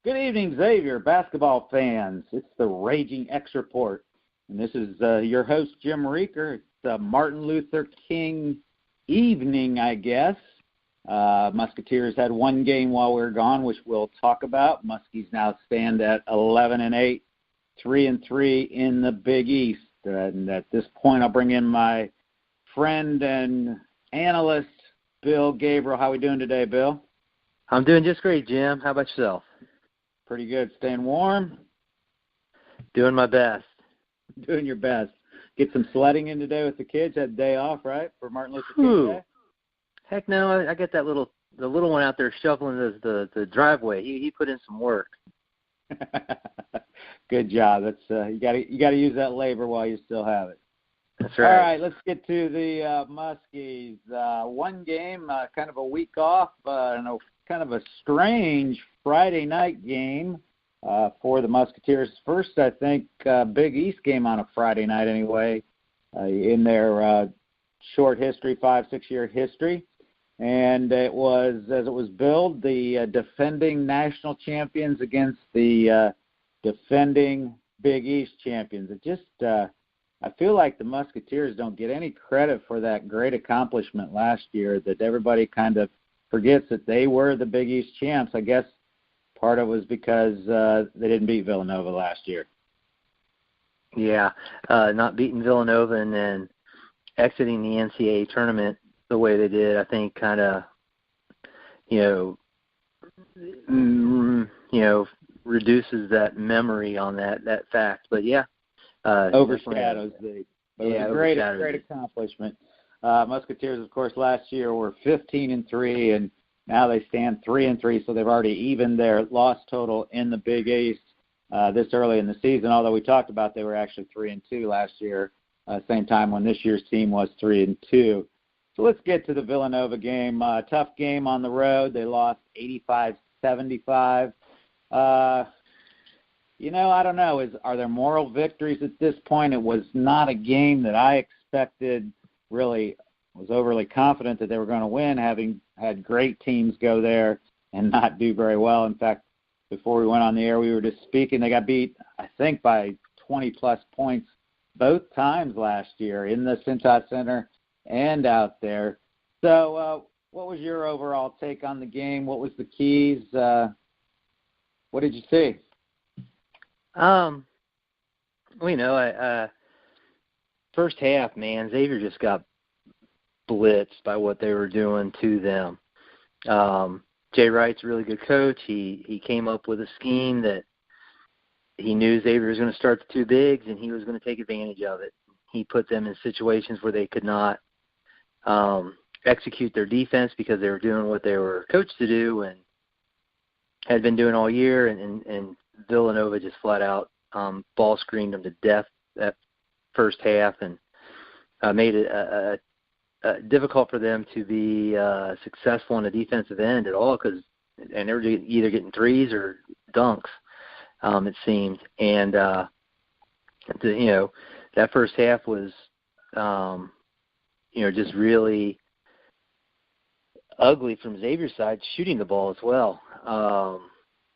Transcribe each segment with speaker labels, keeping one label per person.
Speaker 1: Good evening, Xavier Basketball fans. It's the RaGing X Report, and this is your host, Jim Reeker. It's Martin Luther King evening, I guess. Musketeers had one game while we were gone, which we'll talk about. Muskies now stand at 11-8, 3-3 in the Big East. And at this point, I'll bring in my friend and analyst, Bill Gabriel. How are we doing today, Bill?
Speaker 2: I'm doing just great, Jim. How about yourself?
Speaker 1: Pretty good. Staying warm?
Speaker 2: Doing my best.
Speaker 1: Doing your best. Get some sledding in today with the kids. Had a day off, right, for Martin Luther King Day?
Speaker 2: Heck no, I got the little one out there shoveling the driveway. He put in some work.
Speaker 1: Good job. That's you got to use that labor while you still have it.
Speaker 2: That's right.
Speaker 1: All right, let's get to the Muskies. One game, kind of a week off, and kind of a strange Friday night game for the Musketeers. First, I think, Big East game on a Friday night anyway, in their short history, 5-6 year history. And it was, as it was billed, the defending national champions against the defending Big East champions. It just, I feel like the Musketeers don't get any credit for that great accomplishment last year, that everybody kind of forgets that they were the Big East champs. I guess part of it was because they didn't beat Villanova last year.
Speaker 2: Yeah, not beating Villanova and then exiting the NCAA tournament the way they did, I think kind of, reduces that memory on that fact. But, yeah.
Speaker 1: Overshadows the great accomplishment. Musketeers, of course, last year were 15-3, and now they stand 3-3, so they've already evened their loss total in the Big East this early in the season. Although we talked about they were actually 3-2 last year, same time when this year's team was 3-2. So let's get to the Villanova game. Tough game on the road. They lost 85-75. I don't know. Are there moral victories at this point? It was not a game that I expected, really was overly confident that they were going to win, having had great teams go there and not do very well. In fact, before we went on the air, we were just speaking. They got beat, I think, by 20-plus points both times last year in the Cintas Center and out there. So what was your overall take on the game? What was the keys? What did you see?
Speaker 2: First half, man, Xavier just got blitzed by what they were doing to them. Jay Wright's a really good coach. He came up with a scheme that he knew Xavier was going to start the two bigs, and he was going to take advantage of it. He put them in situations where they could not execute their defense because they were doing what they were coached to do and had been doing all year, and Villanova just flat out ball screened them to death that first half and made it difficult for them to be successful on the defensive end at all, and they were either getting threes or dunks, it seemed. And that first half was just really ugly from Xavier's side, shooting the ball as well.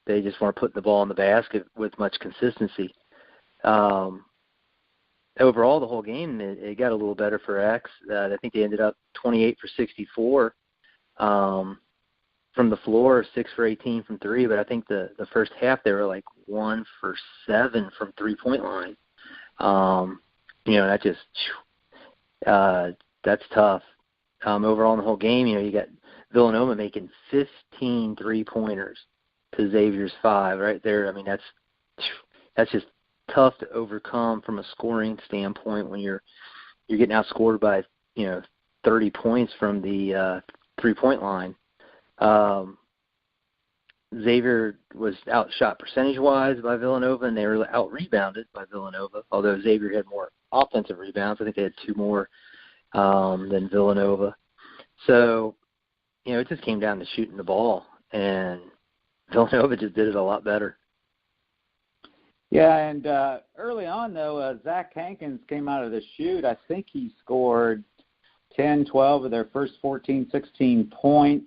Speaker 2: They just weren't putting the ball in the basket with much consistency. Overall, the whole game, it got a little better for X. I think they ended up 28 for 64 from the floor, 6 for 18 from three. But I think the first half they were like 1 for 7 from three-point line. That just that's tough. Overall in the whole game, you got Villanova making 15 three-pointers to Xavier's 5 right there. I mean, that's just tough to overcome from a scoring standpoint when you're getting outscored by 30 points from the three-point line. Xavier was outshot percentage-wise by Villanova, and they were out-rebounded by Villanova, although Xavier had more offensive rebounds. I think they had 2 more than Villanova. So, it just came down to shooting the ball, and Villanova just did it a lot better.
Speaker 1: Yeah, and early on, though, Zach Hankins came out of the chute. I think he scored 10, 12 of their first 14, 16 points.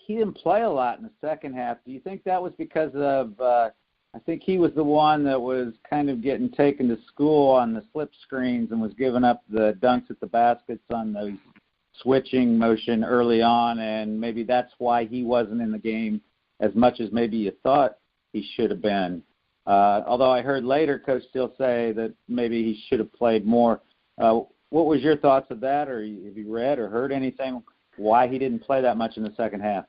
Speaker 1: He didn't play a lot in the second half. Do you think that was because of I think he was the one that was kind of getting taken to school on the slip screens and was giving up the dunks at the baskets on those switching motion early on, and maybe that's why he wasn't in the game as much as maybe you thought he should have been. Although I heard later Coach Steele say that maybe he should have played more. What was your thoughts of that, or have you read or heard anything why he didn't play that much in the second half?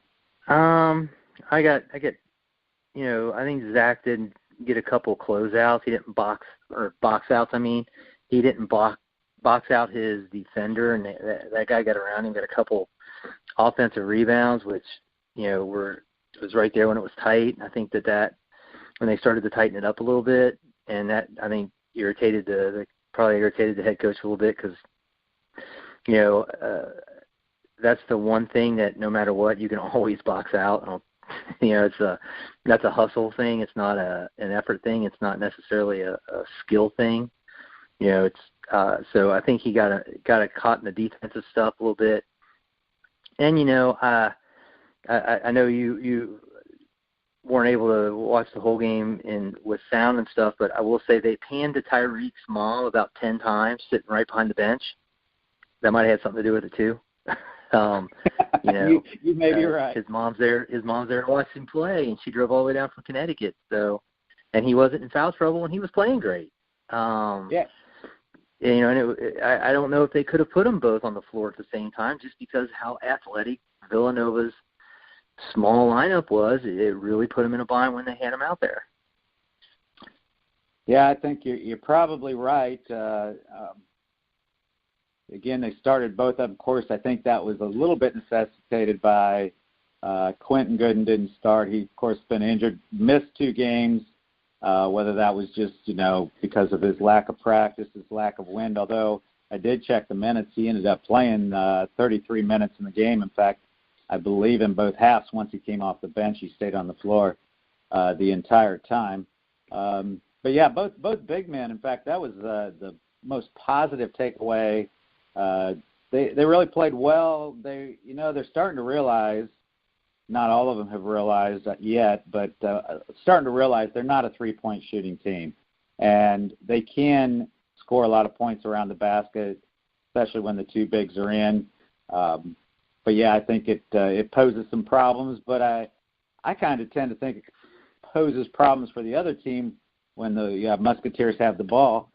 Speaker 2: I get, I think Zach didn't get a couple closeouts. He didn't box outs. He didn't box out his defender, and that guy got around him, got a couple offensive rebounds, which was right there when it was tight. I think that when they started to tighten it up a little bit, and that I think probably irritated the head coach a little bit because that's the one thing that no matter what you can always box out. That's a hustle thing. It's not an effort thing. It's not necessarily a skill thing. So I think he got caught in the defensive stuff a little bit. And I know you weren't able to watch the whole game with sound and stuff, but I will say they panned to Tyreek Small about 10 times, sitting right behind the bench. That might have had something to do with it too.
Speaker 1: You may be right.
Speaker 2: His mom's there to watch him play, and she drove all the way down from Connecticut. So, and he wasn't in foul trouble, and he was playing great.
Speaker 1: Yeah.
Speaker 2: I don't know if they could have put them both on the floor at the same time, just because how athletic Villanova's small lineup was. It really put them in a bind when they had him out there.
Speaker 1: Yeah, I think you're probably right. Again, they started both of them. Of course, I think that was a little bit necessitated by Quentin Gooden didn't start. He, of course, been injured, missed 2 games, whether that was just, because of his lack of practice, his lack of wind. Although I did check the minutes, he ended up playing 33 minutes in the game. In fact, I believe in both halves, once he came off the bench, he stayed on the floor the entire time. But, yeah, both big men. In fact, that was the most positive takeaway. They really played well. They're starting to realize, not all of them have realized that yet, but starting to realize they're not a three-point shooting team. And they can score a lot of points around the basket, especially when the 2 bigs are in. But, yeah, I think it poses some problems. But I kind of tend to think it poses problems for the other team when the Musketeers have the ball.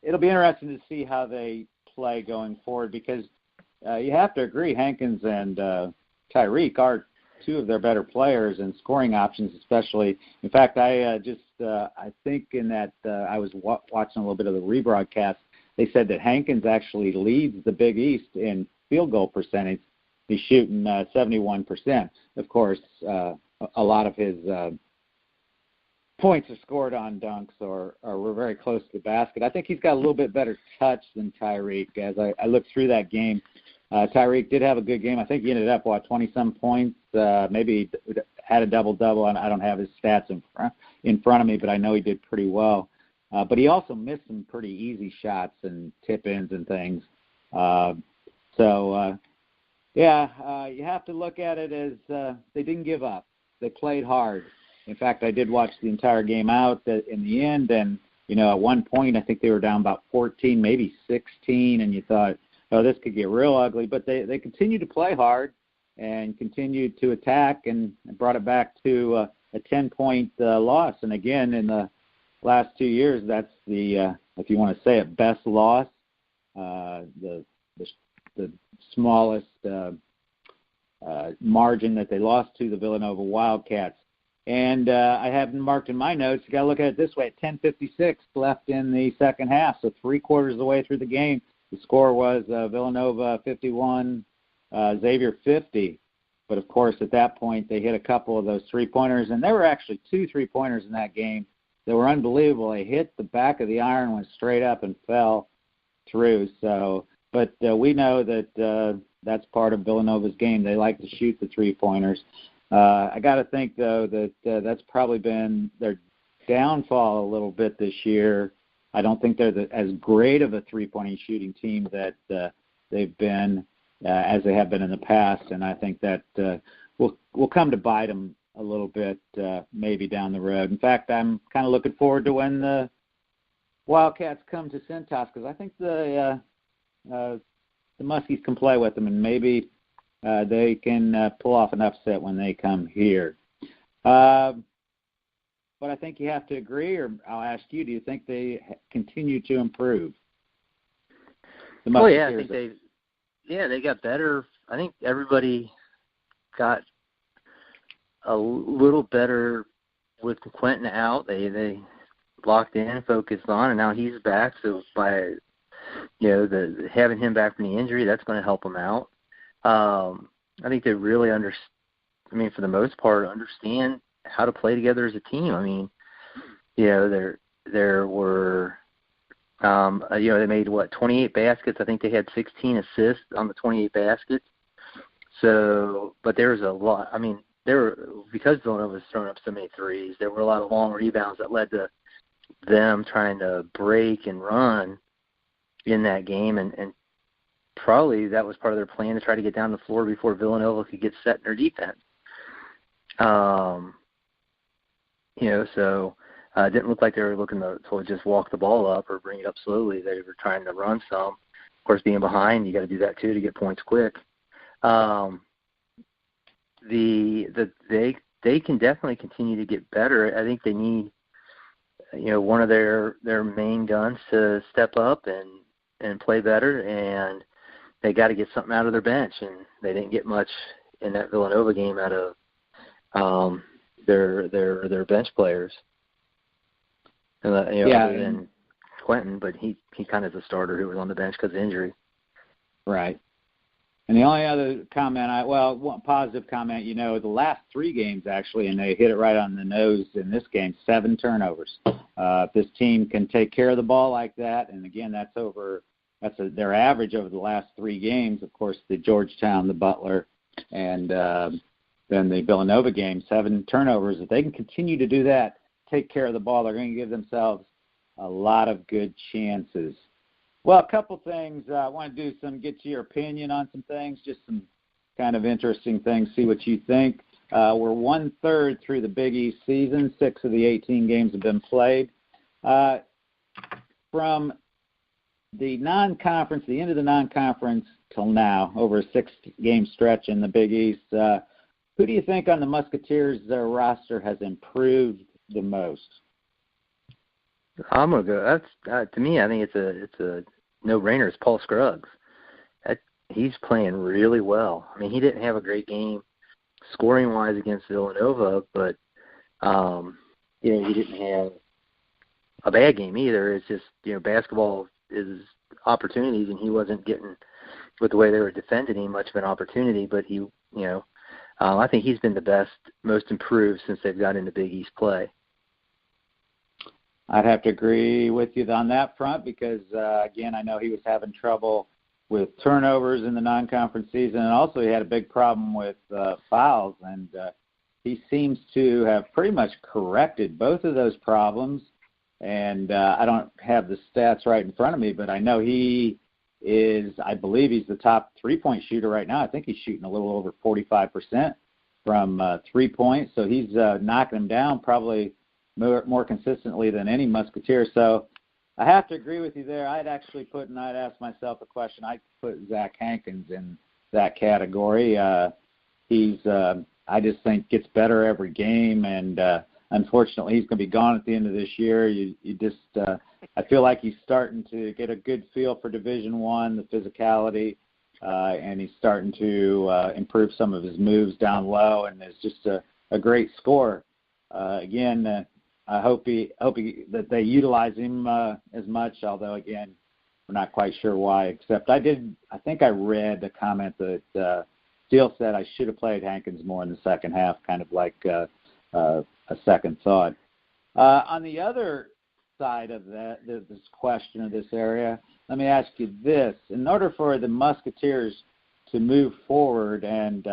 Speaker 1: It'll be interesting to see how they play going forward because you have to agree Hankins and Tyreek are 2 of their better players and scoring options especially. In fact, I think in that I was watching a little bit of the rebroadcast, they said that Hankins actually leads the Big East in field goal percentage. He's shooting 71%. Of course, a lot of his points are scored on dunks or we're very close to the basket. I think he's got a little bit better touch than Tyreek. As I looked through that game, Tyreek did have a good game. I think he ended up, 20-some points, maybe had a double-double. I don't have his stats in front of me, but I know he did pretty well. But he also missed some pretty easy shots and tip-ins and things. You have to look at it as they didn't give up. They played hard. In fact, I did watch the entire game out in the end, and, at one point I think they were down about 14, maybe 16, and you thought, oh, this could get real ugly. But they continued to play hard and continued to attack and brought it back to a 10-point loss. And, again, in the last 2 years, that's the, if you want to say it, best loss, the smallest margin that they lost to the Villanova Wildcats. And I have marked in my notes, you got to look at it this way, at 10:56 left in the second half, so 3/4 of the way through the game. The score was Villanova 51, Xavier 50. But, of course, at that point, they hit a couple of those three-pointers, and there were actually 2 three-pointers in that game that were unbelievable. They hit the back of the iron, went straight up, and fell through. So, but we know that that's part of Villanova's game. They like to shoot the three-pointers. I got to think, though, that that's probably been their downfall a little bit this year. I don't think they're as great of a three-point shooting team that they've been as they have been in the past, and I think that will come to bite them a little bit maybe down the road. In fact, I'm kind of looking forward to when the Wildcats come to Cintas, because I think the Muskies can play with them, and maybe they can pull off an upset when they come here. But I think you have to agree, or I'll ask you, do you think they continue to improve?
Speaker 2: Oh, yeah, I think they got better. I think everybody got a little better with Quentin out. They locked in, focused on, and now he's back. So by having him back from the injury, that's going to help him out. I think they really for the most part, understand how to play together as a team. I mean, there were, they made 28 baskets. I think they had 16 assists on the 28 baskets. So, but there was a lot. I mean, because Villanova was throwing up so many threes, there were a lot of long rebounds that led to them trying to break and run in that game, and probably that was part of their plan to try to get down the floor before Villanova could get set in their defense. So it didn't look like they were looking to just walk the ball up or bring it up slowly. They were trying to run some. Of course, being behind, you got to do that too to get points quick. They can definitely continue to get better. I think they need, one of their main guns to step up and play better, and they got to get something out of their bench, and they didn't get much in that Villanova game out of their bench players. Other than Quentin, but he kind of is a starter who was on the bench because of injury.
Speaker 1: Right. And the only other comment, one positive comment, the last 3 games actually, and they hit it right on the nose in this game, 7 turnovers. If this team can take care of the ball like that, and again, that's their average over the last 3 games. Of course, the Georgetown, the Butler, and then the Villanova game, 7 turnovers. If they can continue to do that, take care of the ball, they're going to give themselves a lot of good chances. Well, a couple things. I want to get your opinion on some things, just some kind of interesting things, see what you think. We're 1/3 through the Big East season. 6 of the 18 games have been played. From the non-conference, the end of the non-conference till now, over a 6-game stretch in the Big East, who do you think on the Musketeers' roster has improved the most?
Speaker 2: I'm gonna go. That's to me. I think it's a no-brainer. It's Paul Scruggs. He's playing really well. I mean, he didn't have a great game scoring-wise against Villanova, but he didn't have a bad game either. It's just basketball is opportunities, and he wasn't getting, with the way they were defending him, much of an opportunity. But he, I think he's been the best, most improved since they've got into Big East play.
Speaker 1: I'd have to agree with you on that front because, again, I know he was having trouble with turnovers in the non-conference season, and also he had a big problem with fouls, and he seems to have pretty much corrected both of those problems. And I don't have the stats right in front of me, but I know I believe he's the top 3-point shooter right now. I think he's shooting a little over 45% from 3 points, so he's knocking them down probably more consistently than any Musketeer. So I have to agree with you there. I'd asked myself a question. I'd put Zach Hankins in that category. I just think gets better every game, and unfortunately he's going to be gone at the end of this year. I feel like he's starting to get a good feel for Division I, the physicality, and he's starting to improve some of his moves down low, and is just a great scorer. Again, I hope that they utilize him as much, although, again, we're not quite sure why, except I think I read a comment that Steele said I should have played Hankins more in the second half, kind of like a second thought. On the other side of this question of this area, let me ask you this. In order for the Musketeers to move forward and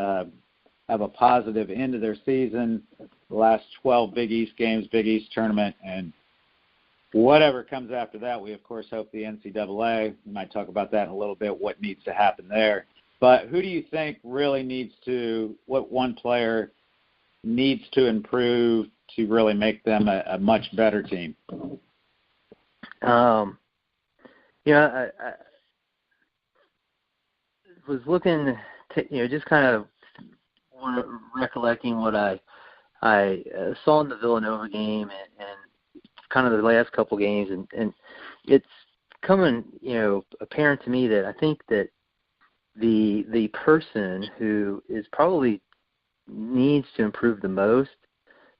Speaker 1: have a positive end of their season, the last 12 Big East games, Big East tournament, and whatever comes after that, we, of course, hope the NCAA, we might talk about that in a little bit, what needs to happen there. But who do you think really what one player needs to improve to really make them a much better team?
Speaker 2: I was looking to, just kind of recollecting what I saw in the Villanova game and kind of the last couple games, and it's coming, apparent to me that I think that the person who is probably needs to improve the most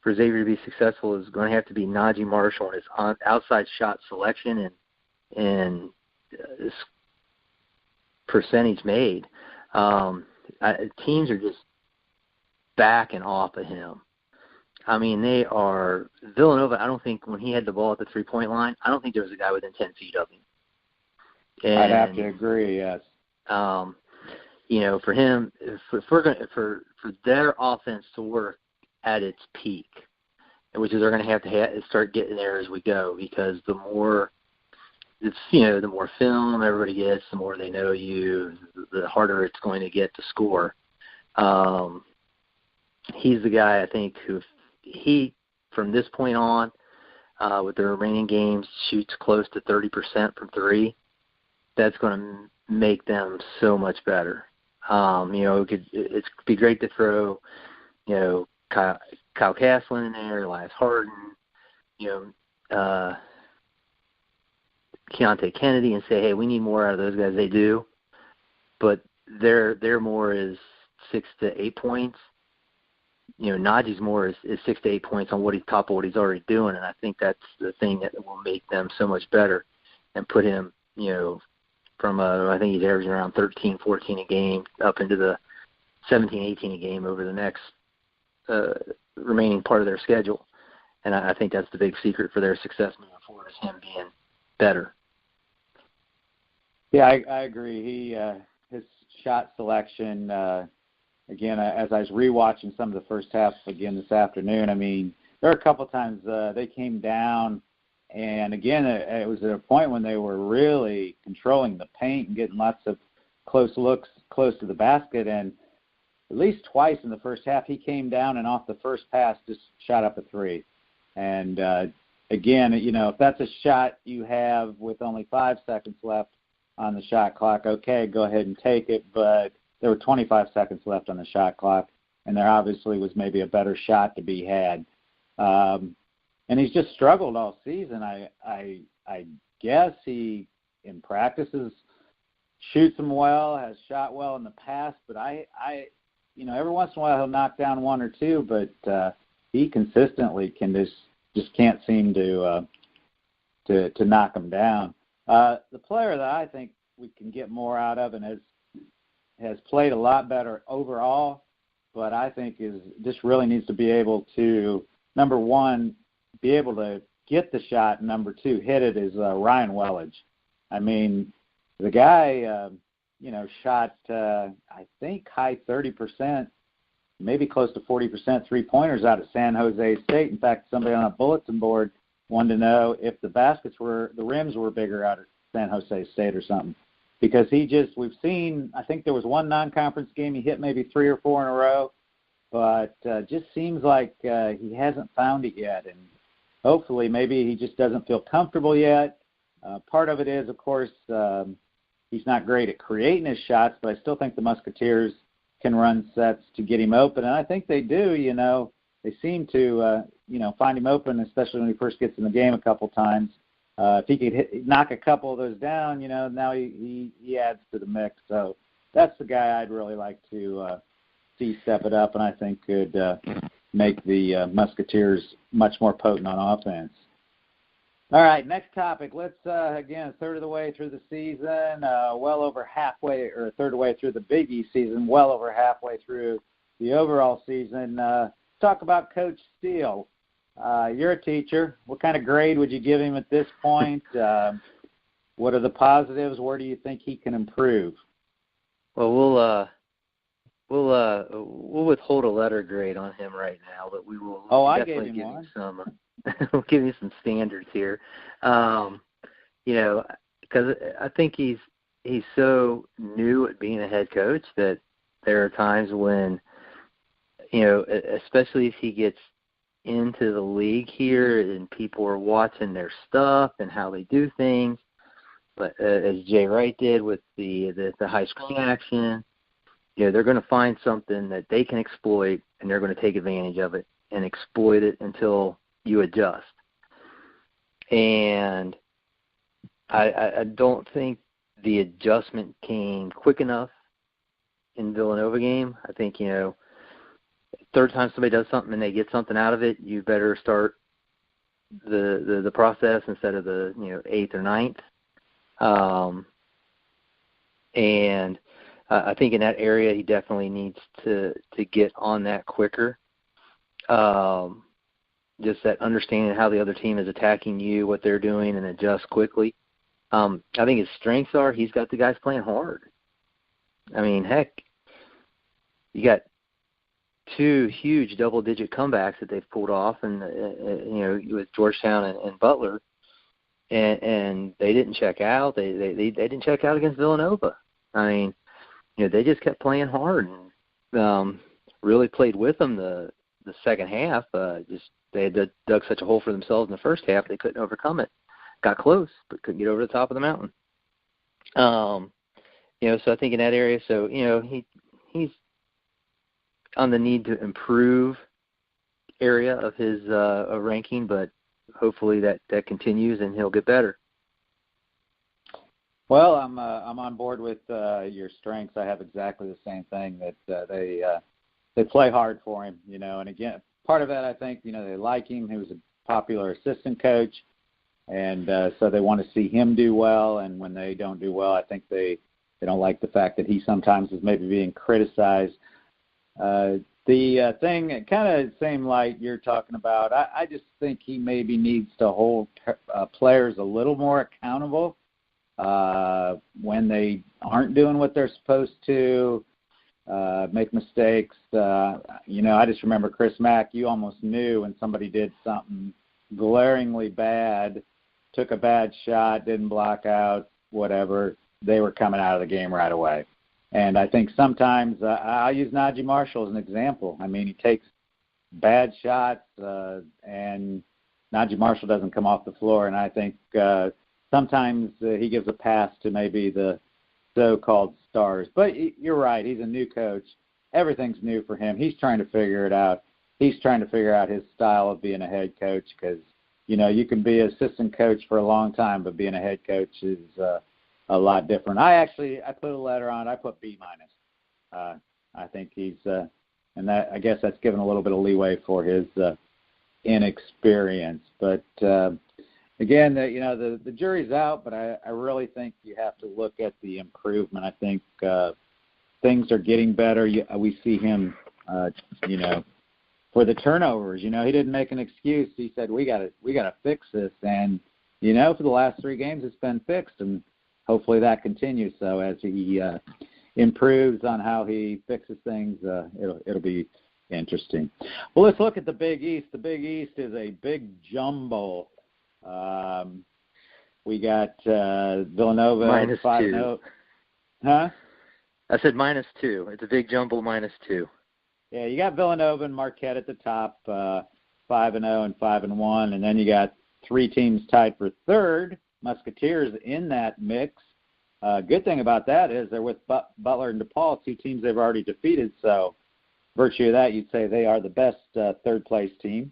Speaker 2: for Xavier to be successful is going to have to be Najee Marshall and his outside shot selection and his percentage made. Teams are just backing off of him. I mean, they are – Villanova, I don't think when he had the ball at the three-point line, I don't think there was a guy within 10 feet of him. And,
Speaker 1: I'd have to agree, yes.
Speaker 2: For him, for their offense to work at its peak, which is they're going to have to start getting there as we go, because the more the more film everybody gets, the more they know you, the harder it's going to get to score. He's the guy, I think, who he, from this point on, with the remaining games, shoots close to 30% from three. That's going to make them so much better. It could be great to throw, Kyle Castlin in there, Elias Harden, Keontae Kennedy, and say, hey, we need more out of those guys. They do, but their more is 6 to 8 points. Najee's more is 6 to 8 points on top of what he's already doing, and I think that's the thing that will make them so much better and put him, from I think he's averaging around 13, 14 a game up into the 17, 18 a game over the next remaining part of their schedule. And I think that's the big secret for their success moving forward, is him being better.
Speaker 1: Yeah, I agree. His shot selection, again, as I was rewatching some of the first half again this afternoon, I mean, there were a couple times they came down, and again, it was at a point when they were really controlling the paint and getting lots of close looks close to the basket, and at least twice in the first half he came down and off the first pass just shot up a three. And again, if that's a shot you have with only 5 seconds left on the shot clock, okay, go ahead and take it, but there were 25 seconds left on the shot clock, and there obviously was maybe a better shot to be had. And he's just struggled all season. I guess he, in practices, shoots them well, has shot well in the past, but every once in a while he'll knock down one or two, but he consistently just can't seem to knock them down. The player that I think we can get more out of and has played a lot better overall, but I think just really needs to be able to, number one, be able to get the shot, and number two, hit it, is Ryan Wellage. I mean, the guy, shot, I think, high 30%, maybe close to 40% three-pointers out of San Jose State. In fact, somebody on a bulletin board wanted to know if the rims were bigger out of San Jose State or something. Because we've seen, I think there was one non-conference game he hit maybe 3 or 4 in a row, but just seems like he hasn't found it yet. And hopefully maybe he just doesn't feel comfortable yet. Part of it is, of course, he's not great at creating his shots, but I still think the Musketeers can run sets to get him open. And I think they do, They seem to, find him open, especially when he first gets in the game a couple times. If he could knock a couple of those down, now he adds to the mix. So that's the guy I'd really like to see step it up, and I think could make the Musketeers much more potent on offense. All right, next topic. Let's, again, a third of the way through the season, well over halfway, or a third of the way through the Big East season, well over halfway through the overall season. Talk about Coach Steele. You're a teacher. What kind of grade would you give him at this point? What are the positives? Where do you think he can improve?
Speaker 2: Well, we'll withhold a letter grade on him right now, but we will definitely give him some. We'll give you some standards here, because I think he's he's so new at being a head coach that there are times when, especially if he gets into the league here and people are watching their stuff and how they do things, but as Jay Wright did with the high screen action, they're going to find something that they can exploit, and they're going to take advantage of it and exploit it until you adjust. And I don't think the adjustment came quick enough in Villanova game. I think, third time somebody does something and they get something out of it, you better start the process instead of the 8th or 9th. And I think in that area he definitely needs to get on that quicker. Just that understanding how the other team is attacking you, what they're doing, and adjust quickly. I think his strengths are he's got the guys playing hard. I mean, heck, you got 2 huge double-digit comebacks that they've pulled off, and with Georgetown and Butler, and they didn't check out. They didn't check out against Villanova. I mean, they just kept playing hard and really played with them the second half. They had dug such a hole for themselves in the first half they couldn't overcome it. Got close, but couldn't get over the top of the mountain. So I think in that area, he's on the need to improve area of his ranking, but hopefully that continues and he'll get better.
Speaker 1: Well, I'm on board with your strengths. I have exactly the same thing, that they play hard for him, and again, part of that I think, they like him. He was a popular assistant coach, and so they want to see him do well, and when they don't do well, I think they don't like the fact that he sometimes is maybe being criticized. The thing, kind of the same light you're talking about, I just think he maybe needs to hold players a little more accountable when they aren't doing what they're supposed to, make mistakes. I just remember Chris Mack, you almost knew when somebody did something glaringly bad, took a bad shot, didn't block out, whatever, they were coming out of the game right away. And I think sometimes I'll use Najee Marshall as an example. I mean, he takes bad shots, and Najee Marshall doesn't come off the floor. And I think sometimes he gives a pass to maybe the so-called stars. But you're right. He's a new coach. Everything's new for him. He's trying to figure it out. He's trying to figure out his style of being a head coach because, you can be an assistant coach for a long time, but being a head coach is a lot different. I put a letter on. I put B-. I think he's, and that I guess that's given a little bit of leeway for his inexperience. But again, the jury's out. But I really think you have to look at the improvement. I think things are getting better. We see him, for the turnovers. He didn't make an excuse. He said we got to fix this. And for the last 3 games, it's been fixed and. Hopefully that continues. So as he improves on how he fixes things, it'll be interesting. Well, let's look at the Big East. The Big East is a big jumble. We got Villanova
Speaker 2: -2.
Speaker 1: Huh?
Speaker 2: I said -2. It's a big jumble, -2.
Speaker 1: Yeah, you got Villanova and Marquette at the top, 5-0 and 5-1, and then you got 3 teams tied for third. Musketeers in that mix. Good thing about that is they're with Butler and DePaul, 2 teams they've already defeated. So, virtue of that, you'd say they are the best third-place team.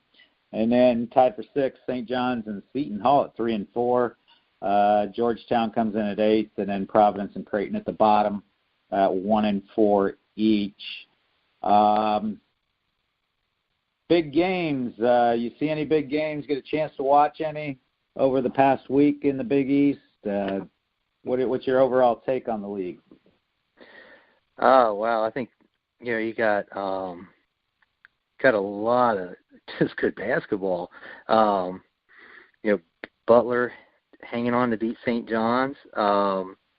Speaker 1: And then tied for 6th, St. John's and Seton Hall at 3 and 4. Georgetown comes in at 8th, and then Providence and Creighton at the bottom at 1 and 4 each. Big games. You see any big games? Get a chance to watch any over the past week in the Big East? What's your overall take on the league?
Speaker 2: Oh, wow. I think, you got a lot of just good basketball. Butler hanging on to beat St. John's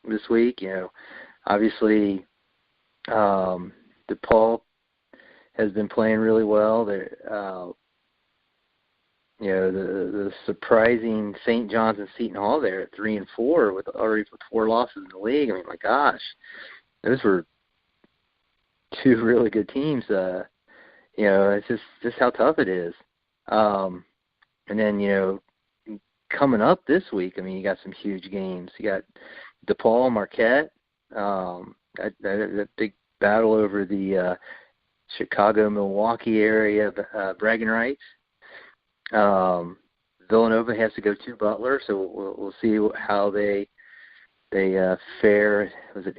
Speaker 2: this week. Obviously DePaul has been playing really well. the surprising St. John's and Seton Hall there at 3-4 with 4 losses in the league. I mean, my gosh, those were 2 really good teams. It's just how tough it is. And then, coming up this week, I mean, you got some huge games. You got DePaul, Marquette, that big battle over the Chicago-Milwaukee area bragging rights. Villanova has to go to Butler, so we'll see how they fare. Was it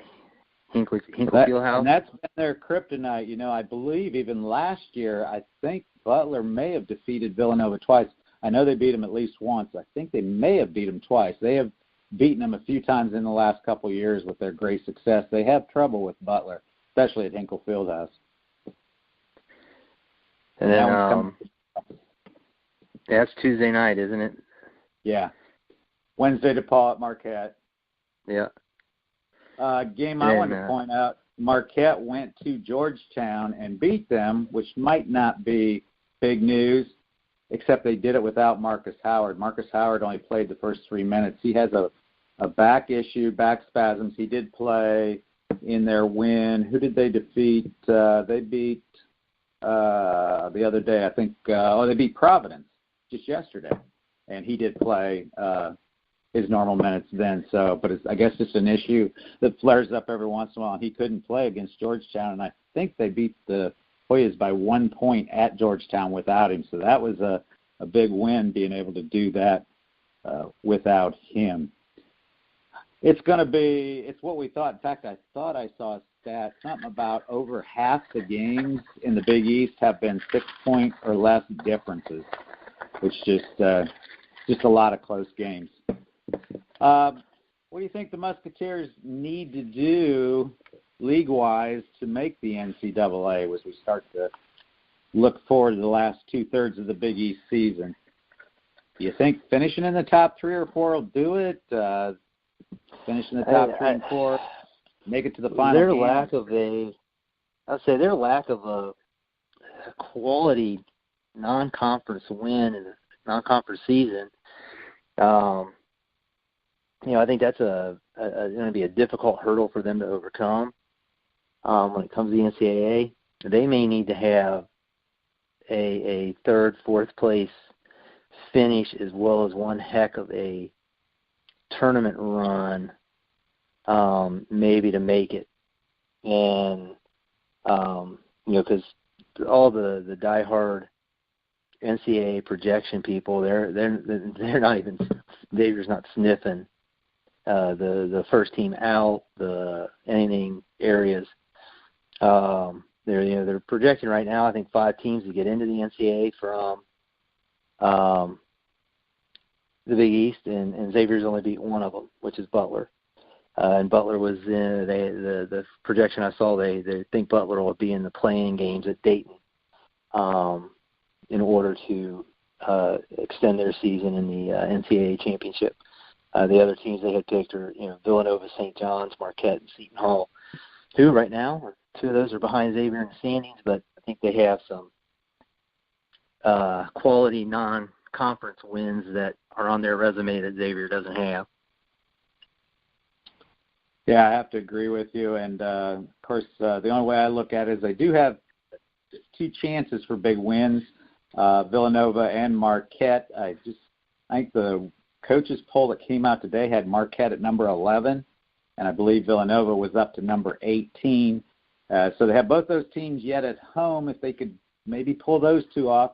Speaker 2: Hinckley Fieldhouse?
Speaker 1: And that's been their kryptonite. I believe even last year, I think Butler may have defeated Villanova twice. I know they beat them at least once. I think they may have beat them twice. They have beaten them a few times in the last couple of years with their great success. They have trouble with Butler, especially at Hinkle Fieldhouse.
Speaker 2: And then that's Tuesday night, isn't it?
Speaker 1: Yeah. Wednesday, DePaul at Marquette.
Speaker 2: Yeah.
Speaker 1: Game I wanted to point out, Marquette went to Georgetown and beat them, which might not be big news, except they did it without Marcus Howard. Marcus Howard only played the first 3 minutes. He has a back issue, back spasms. He did play in their win. Who did they defeat? They beat the other day, I think. They beat Providence just yesterday, and he did play his normal minutes then. But I guess it's an issue that flares up every once in a while. And he couldn't play against Georgetown, and I think they beat the Hoyas by 1 point at Georgetown without him. So that was a big win, being able to do that without him. It's what we thought. In fact, I thought I saw a stat, something about over half the games in the Big East have been 6-point or less differences, which just a lot of close games. What do you think the Musketeers need to do league-wise to make the NCAA as we start to look forward to the last 2/3 of the Big East season? Do you think finishing in the top 3 or 4 will do it? Finish in the top 3 and 4, make it to the final
Speaker 2: their
Speaker 1: game?
Speaker 2: Their lack of a quality non-conference win in the non-conference season, I think that's going to be a difficult hurdle for them to overcome when it comes to the NCAA. They may need to have a 3rd, 4th place finish as well as one heck of a tournament run, maybe to make it. And because all the diehard NCAA projection people, they're not even, Xavier's not sniffing the first team out, the anything areas. They're projecting right now, I think, 5 teams to get into the NCAA from the Big East, and Xavier's only beat one of them, which is Butler. And Butler was in the projection I saw. They think Butler will be in the playing games at Dayton in order to extend their season in the NCAA championship. The other teams they had picked are Villanova, St. John's, Marquette, and Seton Hall, who right now 2 of those are behind Xavier in the standings, but I think they have some quality non-conference wins that are on their resume that Xavier doesn't have.
Speaker 1: Yeah, I have to agree with you. And, of course, the only way I look at it is they do have 2 chances for big wins, Villanova and Marquette. I think the coaches poll that came out today had Marquette at number 11, and I believe Villanova was up to number 18. So they have both those teams yet at home. If they could maybe pull those 2 off,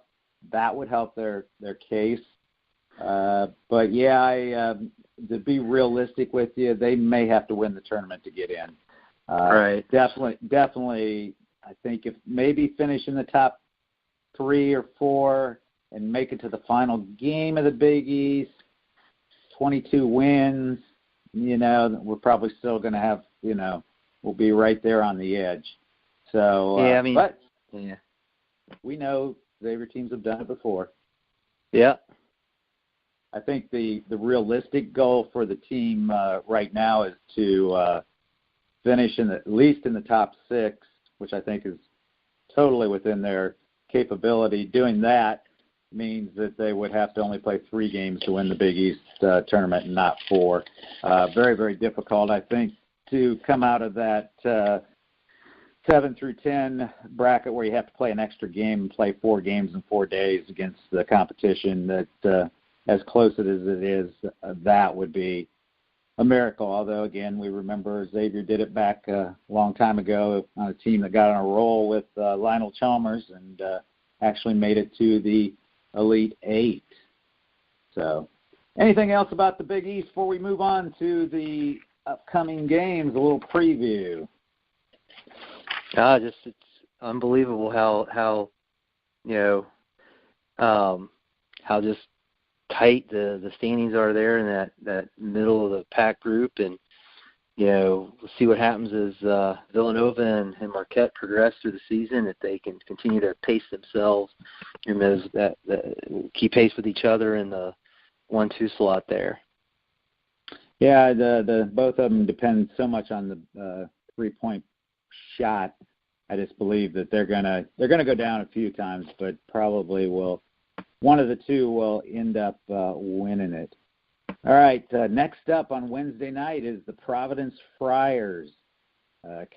Speaker 1: that would help their case. But, yeah, to be realistic with you, they may have to win the tournament to get in.
Speaker 2: Right.
Speaker 1: Definitely, I think if maybe finish in the top 3 or 4 and make it to the final game of the Big East, 22 wins, we're probably still going to have, we'll be right there on the edge. So, but we know Xavier teams have done it before.
Speaker 2: Yeah.
Speaker 1: I think the realistic goal for the team right now is to finish at least in the top 6, which I think is totally within their capability. Doing that, means that they would have to only play 3 games to win the Big East tournament and not 4. Very, very difficult, I think, to come out of that 7 through 10 bracket where you have to play an extra game and play 4 games in 4 days against the competition that, as close as it is, that would be a miracle. Although, again, we remember Xavier did it back a long time ago on a team that got on a roll with Lionel Chalmers and actually made it to the Elite 8. So anything else about the Big East before we move on to the upcoming games, a little preview?
Speaker 2: Just it's unbelievable how how just tight the standings are there in that middle of the pack group, and we'll see what happens as Villanova and Marquette progress through the season, if they can continue to pace themselves, that keep pace with each other in the 1-2 slot there.
Speaker 1: Yeah, the both of them depend so much on the 3-point shot. I just believe that they're gonna go down a few times, but probably one of the two will end up winning it. All right, next up on Wednesday night is the Providence Friars.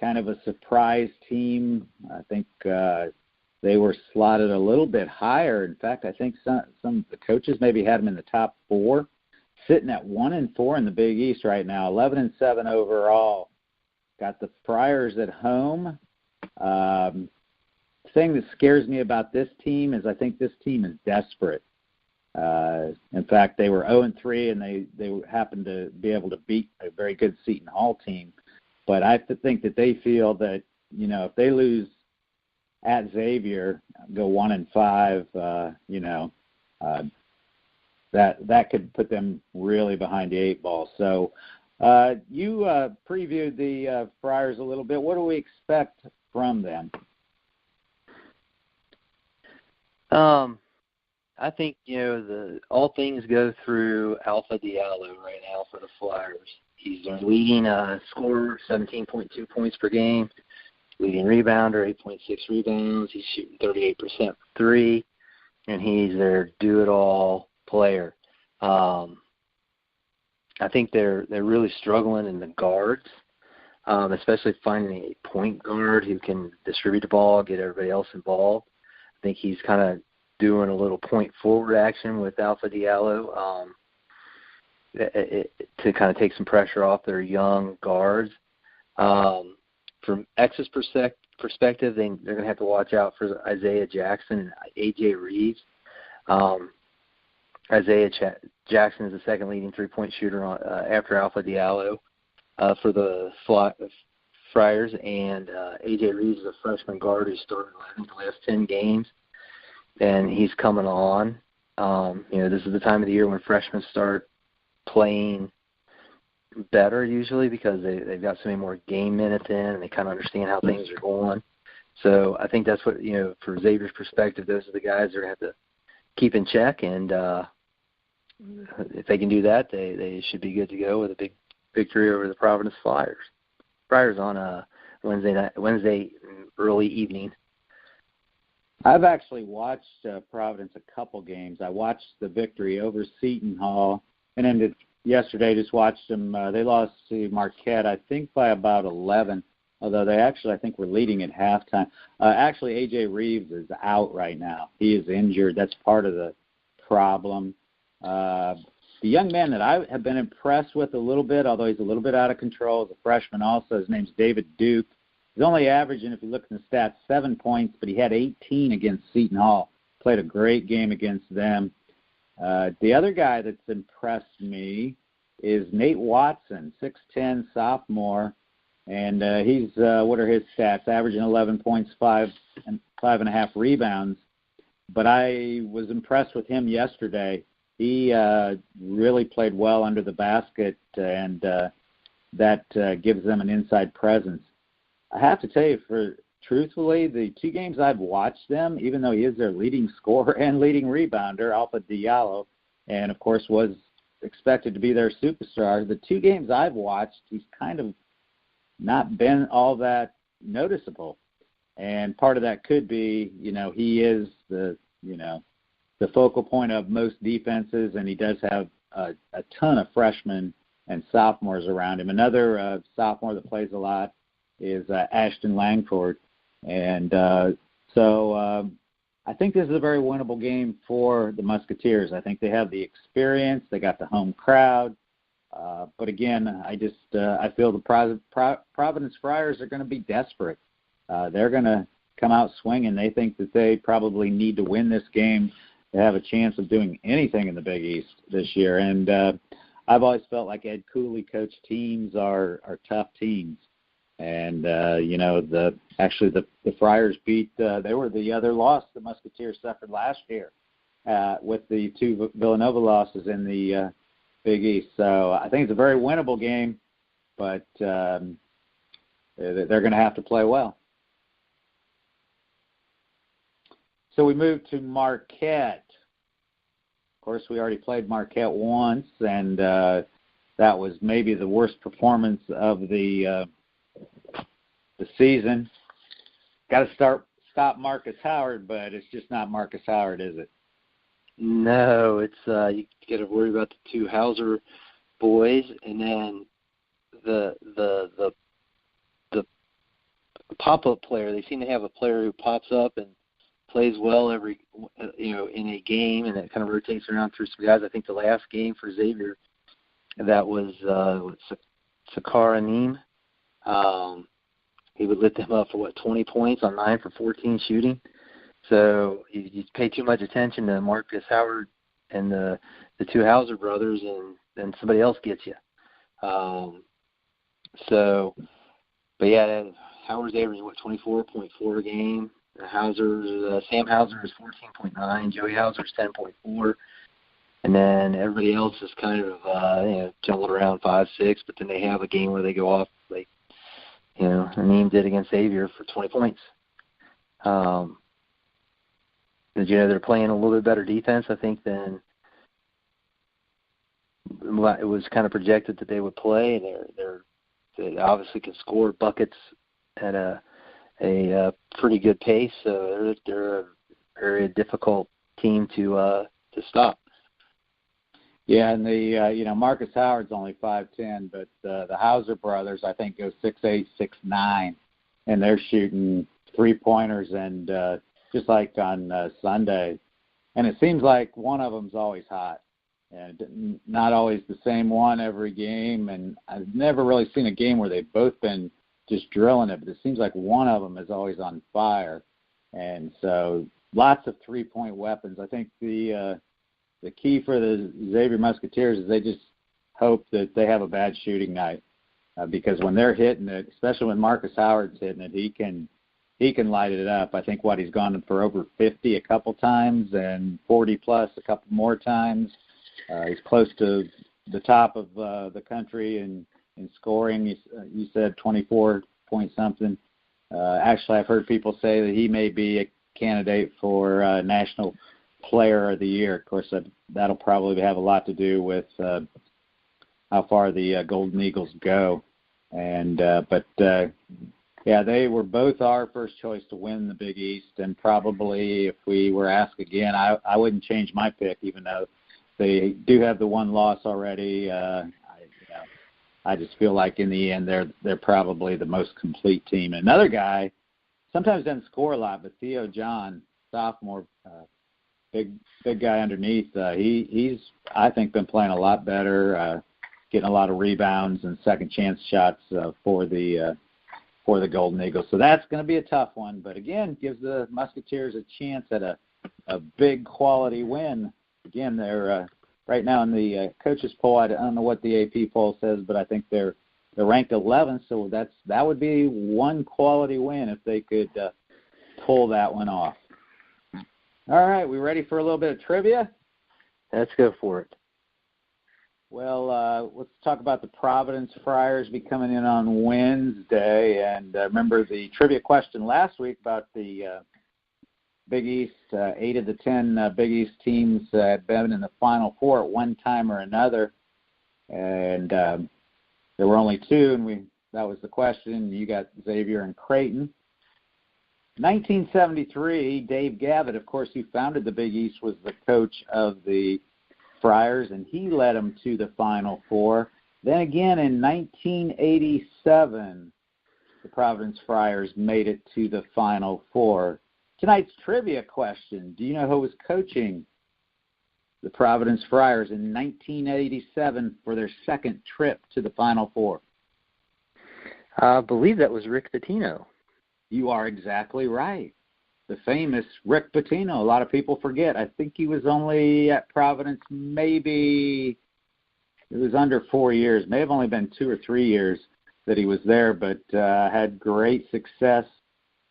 Speaker 1: Kind of a surprise team. I think they were slotted a little bit higher. In fact, I think some of the coaches maybe had them in the top 4, sitting at 1-4 in the Big East right now, 11-7 overall. Got the Friars at home. Thing that scares me about this team is I think this team is desperate. In fact, they were 0-3, and they happened to be able to beat a very good Seton Hall team. But I think that they feel that, if they lose at Xavier, go 1-5, that could put them really behind the 8 ball. So you previewed the Friars a little bit. What do we expect from them?
Speaker 2: I think, all things go through Alpha Diallo right now for the Flyers. He's their leading scorer, 17.2 points per game, leading rebounder, 8.6 rebounds. He's shooting 38% from 3, and he's their do-it-all player. I think they're really struggling in the guards, especially finding a point guard who can distribute the ball, get everybody else involved. I think he's kind of doing a little point forward action with Alpha Diallo to kind of take some pressure off their young guards. From X's perspective, they're going to have to watch out for Isaiah Jackson and A.J. Reeves. Isaiah Jackson is the second leading three-point shooter after Alpha Diallo for the Friars, and A.J. Reeves is a freshman guard who started the last 10 games, and he's coming on. This is the time of the year when freshmen start playing better usually because they've got so many more game minutes in, and they kind of understand how things are going. So I think that's what, for Xavier's perspective, those are the guys they're going to have to keep in check, and if they can do that, they should be good to go with a big victory over the Providence Friars on a Wednesday early evening.
Speaker 1: I've actually watched Providence a couple games. I watched the victory over Seton Hall, and then yesterday just watched them. They lost to Marquette, I think, by about 11, although they actually, I think, were leading at halftime. Actually, A.J. Reeves is out right now. He is injured. That's part of the problem. The young man that I have been impressed with a little bit, although he's a little bit out of control, is a freshman also. His name's David Duke. He's only averaging, if you look at the stats, 7 points, but he had 18 against Seton Hall. Played a great game against them. The other guy that's impressed me is Nate Watson, 6'10", sophomore, and he's what are his stats? Averaging 11 points, 5.5 rebounds. But I was impressed with him yesterday. He really played well under the basket, and that gives them an inside presence. I have to tell you, truthfully, the 2 games I've watched them, even though he is their leading scorer and leading rebounder, Alpha Diallo, and, of course, was expected to be their superstar, the 2 games I've watched, he's kind of not been all that noticeable. And part of that could be, he is the the focal point of most defenses, and he does have a ton of freshmen and sophomores around him. Another sophomore that plays a lot is Ashton Langford. And so I think this is a very winnable game for the Musketeers. I think they have the experience. They got the home crowd. But again, I feel the Providence Friars are going to be desperate. They're going to come out swinging. They think that they probably need to win this game to have a chance of doing anything in the Big East this year. And I've always felt like Ed Cooley coached teams are tough teams. And, the Friars beat, they were the other loss the Musketeers suffered last year with the two Villanova losses in the Big East. So I think it's a very winnable game, but they're going to have to play well. So we move to Marquette. Of course, we already played Marquette once, and that was maybe the worst performance of the season. Got to stop Marcus Howard, but it's just not Marcus Howard, is it?
Speaker 2: No, it's you got to worry about the two Hauser boys, and then the pop-up player. They seem to have a player who pops up and plays well every in a game, and it kind of rotates around through some guys. I think the last game for Xavier, that was Sakara Neem. He would lit them up for 20 points on 9 for 14 shooting. So you pay too much attention to Marcus Howard and the two Hauser brothers, and then somebody else gets you. But yeah, Howard's averaging 24.4 a game. Sam Hauser is 14.9. Joey Hauser is 10.4. And then everybody else is kind of jumping around 5-6. But then they have a game where they go off, like Neem did against Xavier for 20 points. They're playing a little bit better defense, I think, than it was kind of projected that they would play. They obviously can score buckets at a pretty good pace. So they're a very difficult team to stop.
Speaker 1: Yeah, and Marcus Howard's only 5'10", but the Hauser brothers I think go 6'8", 6'9", and they're shooting 3-pointers and just like on Sunday. And it seems like one of them's always hot, and not always the same one every game. And I've never really seen a game where they've both been just drilling it, but it seems like one of them is always on fire. And so lots of 3-point weapons. I think the key for the Xavier Musketeers is they just hope that they have a bad shooting night, because when they're hitting it, especially when Marcus Howard's hitting it, he can light it up. I think he's gone for over 50 a couple times and 40-plus a couple more times. He's close to the top of the country in scoring. You said 24-point-something. Actually, I've heard people say that he may be a candidate for National Player of the Year. Of course, that'll probably have a lot to do with how far the Golden Eagles go. Yeah, they were both our first choice to win the Big East, and probably if we were asked again, I wouldn't change my pick, even though they do have the one loss already. I just feel like in the end they're probably the most complete team. Another guy sometimes doesn't score a lot, but Theo John, sophomore, big guy underneath, he's I think been playing a lot better, getting a lot of rebounds and second chance shots for the Golden Eagles. So that's going to be a tough one, but again, gives the Musketeers a chance at a big quality win. Again, they're right now in the coaches poll. I don't know what the AP poll says, but I think they're ranked 11th. So that would be one quality win if they could pull that one off. All right, we ready for a little bit of trivia?
Speaker 2: Let's go for it.
Speaker 1: Well, let's talk about the Providence Friars be coming in on Wednesday. And remember the trivia question last week about the Big East, 8 of the 10 Big East teams had been in the Final Four at one time or another. And there were only 2, and that was the question. You got Xavier and Creighton. 1973, Dave Gavitt, of course, who founded the Big East, was the coach of the Friars, and he led them to the Final Four. Then again in 1987, the Providence Friars made it to the Final Four. Tonight's trivia question: do you know who was coaching the Providence Friars in 1987 for their second trip to the Final Four?
Speaker 2: I believe that was Rick Pitino.
Speaker 1: You are exactly right. The famous Rick Pitino. A lot of people forget. I think he was only at Providence maybe, it was under 4 years. May have only been 2 or 3 years that he was there, but had great success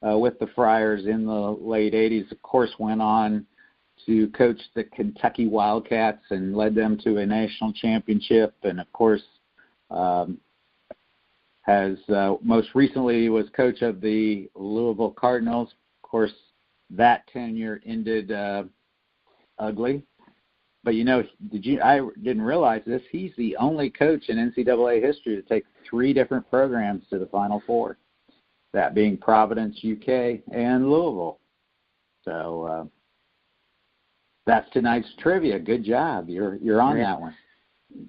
Speaker 1: with the Friars in the late 80s. Of course, went on to coach the Kentucky Wildcats and led them to a national championship. And, of course, has most recently was coach of the Louisville Cardinals. Of course, that tenure ended ugly. But, you know, I didn't realize this. He's the only coach in NCAA history to take 3 different programs to the Final Four, that being Providence, UK, and Louisville. So that's tonight's trivia. Good job. You're on that one.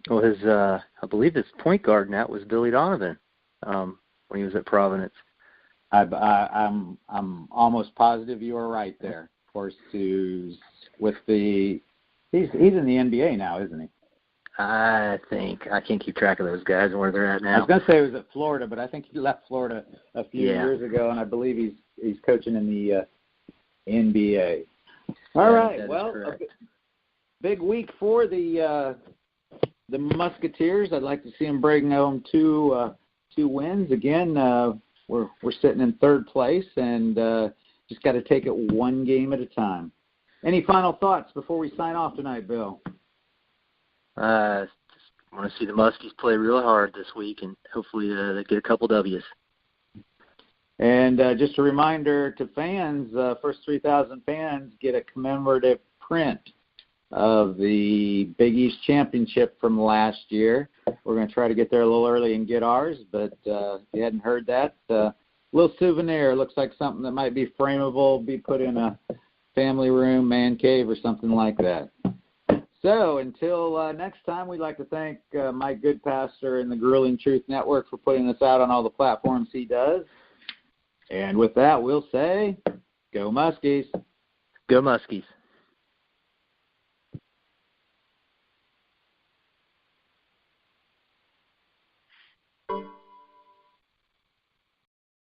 Speaker 2: Well, I believe his point guard now was Billy Donovan when he was at Providence.
Speaker 1: I'm almost positive you are right there. Of course, he's in the NBA now, isn't he?
Speaker 2: I think. I can't keep track of those guys and where they're at now.
Speaker 1: I was going to say he was at Florida, but I think he left Florida a few years ago, and I believe he's coaching in the NBA. All right. Well, a big week for the Musketeers. I'd like to see them breaking home two wins. Again, we're sitting in third place, and just got to take it one game at a time. Any final thoughts before we sign off tonight, Bill?
Speaker 2: Just want to see the Muskies play real hard this week, and hopefully they get a couple W's.
Speaker 1: And just a reminder to fans, first 3,000 fans get a commemorative print of the Big East Championship from last year. We're going to try to get there a little early and get ours, but if you hadn't heard that, little souvenir. Looks like something that might be frameable, be put in a family room, man cave, or something like that. So until next time, we'd like to thank Mike Goodpastor and the Grueling Truth Network for putting this out on all the platforms he does. And with that, we'll say, go Muskies.
Speaker 2: Go Muskies.